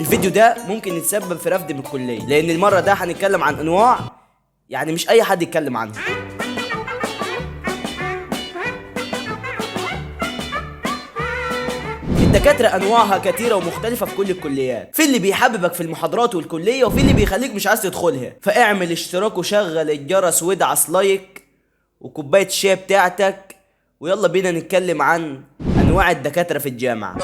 الفيديو ده ممكن يتسبب في رفض من الكليه، لان المره ده هنتكلم عن انواع يعني مش اي حد يتكلم عنها. الدكاترة أنواعها كتيرة ومختلفة في كل الكليات، في اللي بيحببك في المحاضرات والكلية، وفي اللي بيخليك مش عايز تدخلها. فاعمل اشتراك وشغل الجرس وادعس لايك وكوباية الشاي بتاعتك، ويلا بينا نتكلم عن أنواع الدكاترة في الجامعة.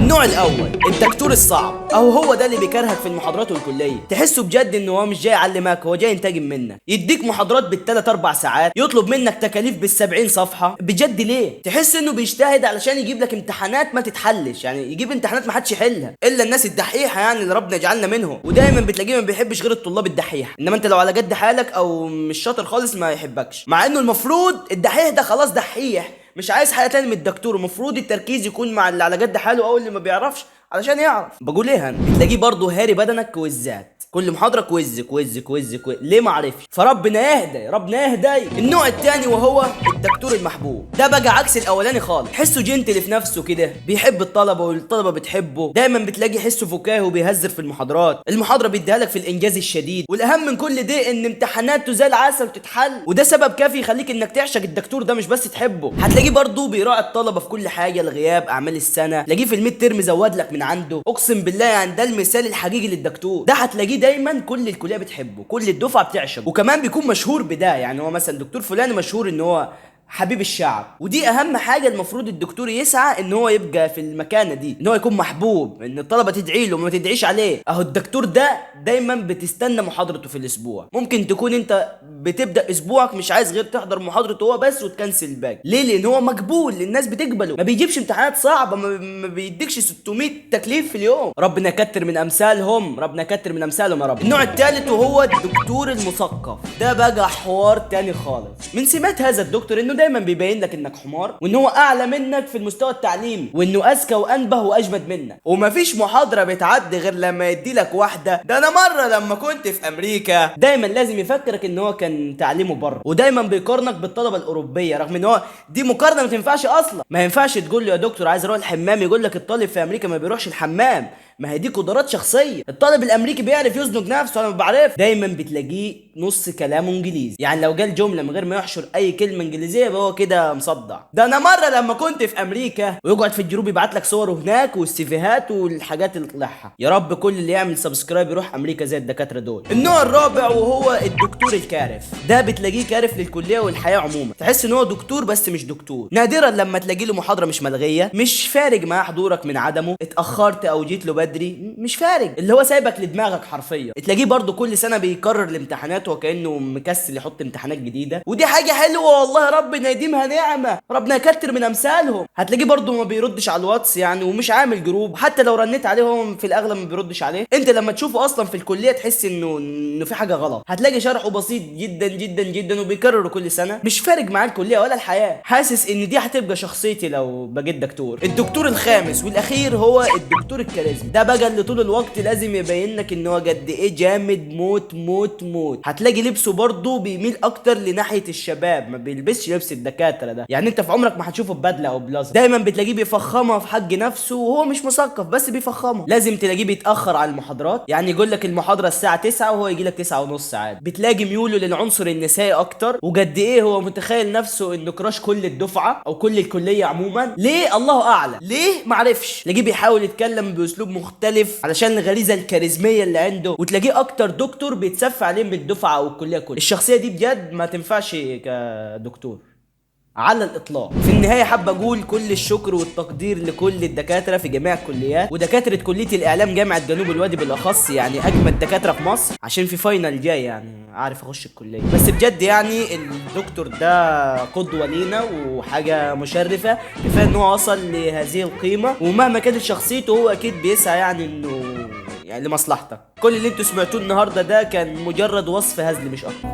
النوع الاول الدكتور الصعب، او هو ده اللي بيكرهك في المحاضرات والكليه. تحسه بجد ان هو مش جاي يعلمك، هو جاي ينتقم منك، يديك محاضرات بالثلاث اربع ساعات، يطلب منك تكاليف بالسبعين صفحه. بجد ليه؟ تحس انه بيجتهد علشان يجيب لك امتحانات ما تتحلش، يعني يجيب امتحانات ما حدش يحلها الا الناس الدحيحه، يعني اللي ربنا يجعلنا منهم. ودايما بتلاقيه ما بيحبش غير الطلاب الدحيحه، انما انت لو على قد حالك او مش شاطر خالص ما يحبكش، مع انه المفروض الدحيح ده خلاص دحيح، مش عايز حاجه تاني من الدكتور. المفروض التركيز يكون مع اللي على قد حاله او اللي ما بيعرفش علشان يعرف. بقول ايه، تلاقيه برضه هاري بدنك كويزات، كل محاضره كويز كويز كويز كويز، ليه ما عرفش؟ فربنا يهدي، ربنا يهدي. النوع الثاني وهو الدكتور المحبوب، ده بقى عكس الاولاني خالص. تحسه جنتل في نفسه كده، بيحب الطلبه والطلبه بتحبه، دايما بتلاقي حسه فكاهي وبيهزر في المحاضرات. المحاضره بيديها لك في الانجاز الشديد، والاهم من كل ده ان امتحاناته زي العسل وتتحل، وده سبب كافي يخليك انك تعشق الدكتور ده، مش بس تحبه. هتلاقيه برضه بيراعي الطلبه في كل حاجه، الغياب، اعمال السنه، تلاقيه في الميد ترم زود لك من عنده. اقسم بالله يعني ده المثال الحقيقي للدكتور ده. هتلاقيه دايما كل الكليه بتحبه، كل الدفعه بتعشقه، وكمان بيكون مشهور بده. يعني هو مثلا دكتور فلان مشهور ان هو حبيب الشعب، ودي اهم حاجه المفروض الدكتور يسعى ان هو يبقى في المكانه دي، ان هو يكون محبوب، ان الطلبه تدعي له وما تدعيش عليه. اهو الدكتور ده دايما بتستنى محاضرته في الاسبوع. ممكن تكون انت بتبدا اسبوعك مش عايز غير تحضر محاضرته هو بس وتكنسل الباقي. ليه؟ لان هو مقبول، الناس بتقبله، ما بيجيبش امتحانات صعبه، ما بيديكش 600 تكليف في اليوم. ربنا يكتر من امثالهم، ربنا يكتر من امثالهم يا رب. النوع الثالث وهو الدكتور المثقف، ده بقى حوار تاني خالص. من سمات هذا الدكتور انه دايما بيبين لك انك حمار، وان هو اعلى منك في المستوى التعليمي، وانه اذكى وانبه واجمد منك، ومفيش محاضره بتعدي غير لما يدي لك واحده. ده انا مره لما كنت في امريكا، دايما لازم يفكرك ان هو كان تعليمه بره، ودايما بيقارنك بالطلبه الاوروبيه، رغم ان هو دي مقارنه ما تنفعش اصلا. ما ينفعش تقول له يا دكتور عايز اروح الحمام، يقول لك الطالب في امريكا ما بيروحش الحمام. ما هي دي قدرات شخصيه، الطالب الامريكي بيعرف يزنق نفسه، انا ما بعرف. دايما بتلاقيه نص كلامه انجليزي، يعني لو قال جمله من غير ما يحشر اي كلمه انجليزيه يبقى هو كده مصدع. ده انا مره لما كنت في امريكا، ويقعد في الجروب يبعت لك صوره هناك والسيفيهات والحاجات اللي طلعها. يا رب كل اللي يعمل سبسكرايب يروح امريكا زي الدكاتره دول. النوع الرابع وهو الدكتور الكارف، ده بتلاقيه كارف للكليه والحياه عموما، تحس ان هو دكتور بس مش دكتور. نادرا لما تلاقي له محاضره مش ملغيه، مش فارق معاه حضورك من عدمه، اتاخرت او جيت له بدري مش فارق، اللي هو سايبك لدماغك حرفيا. تلاقيه برضو كل سنه بيكرر الامتحانات وكانه مكسل يحط امتحانات جديده، ودي حاجه حلوه والله، ربنا يديمها نعمه، ربنا يكتر من امثالهم. هتلاقيه برضو ما بيردش على الواتس يعني، ومش عامل جروب، حتى لو رنيت عليه هو في الاغلب ما بيردش عليه. انت لما تشوفه اصلا في الكليه تحس انه في حاجه غلط. هتلاقي شرحه بسيط جدا جدا جدا وبيكرره كل سنه، مش فارق معاه الكليه ولا الحياه. حاسس ان دي هتبقى شخصيتي لو بقيت دكتور. الدكتور الخامس والاخير هو الدكتور الكاريزما، ده بقى اللي طول الوقت لازم يبين لك ان هو قد ايه جامد موت موت موت. هتلاقي لبسه برضه بيميل اكتر لناحيه الشباب، ما بيلبسش لبس الدكاتره ده، يعني انت في عمرك ما هتشوفه ببدله او بلازر. دايما بتلاقيه بيفخمها في حق نفسه، وهو مش مثقف بس بيفخمها. لازم تلاقيه بيتاخر على المحاضرات، يعني يقول لك المحاضره الساعه 9 وهو يجي لك 9 ونص عادي. بتلاقي ميوله للعنصر النسائي اكتر، وقد ايه هو متخيل نفسه انه كراش كل الدفعه او كل الكليه عموما. ليه؟ الله اعلم ليه، معرفش. تلاقيه بيحاول يتكلم باسلوب مختلف علشان الغريزه الكاريزميه اللي عنده، وتلاقيه اكتر دكتور بيتصفى عليه من الدفعه او الكليه كلها. الشخصيه دي بجد ما تنفعش كدكتور على الاطلاق. في النهايه حابب اقول كل الشكر والتقدير لكل الدكاتره في جميع الكليات، ودكاتره كليه الاعلام جامعه جنوب الوادي بالاخص، يعني اجمد دكاتره في مصر، عشان في فاينل جاي يعني عارف اخش الكليه. بس بجد يعني الدكتور ده قدوه لينا وحاجه مشرفه، كفايه ان هو وصل لهذه القيمه، ومهما كانت شخصيته هو اكيد بيسعى يعني انه يعني لمصلحتك. كل اللي انتوا سمعتوه النهارده ده كان مجرد وصف هزلي مش اكتر.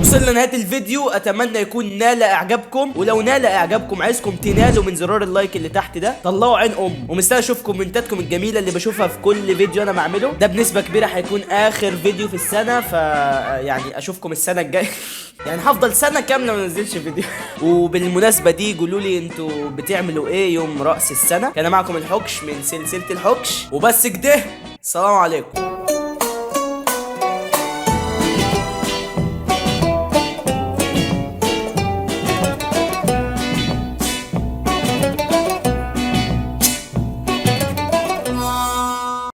وصلنا لنهايه الفيديو، اتمنى يكون نال اعجابكم، ولو نال اعجابكم عايزكم تنالوا من زرار اللايك اللي تحت ده، طلعوا عين ومستني اشوف كومنتاتكم الجميله اللي بشوفها في كل فيديو انا بعمله. ده بنسبه كبيره هيكون اخر فيديو في السنه، يعني اشوفكم السنه الجايه. يعني هفضل سنه كامله ما نزلش فيديو. وبالمناسبه دي قولوا لي انتوا بتعملوا ايه يوم راس السنه. كان معكم الحكش من سلسله الحكش، وبس كده، السلام عليكم.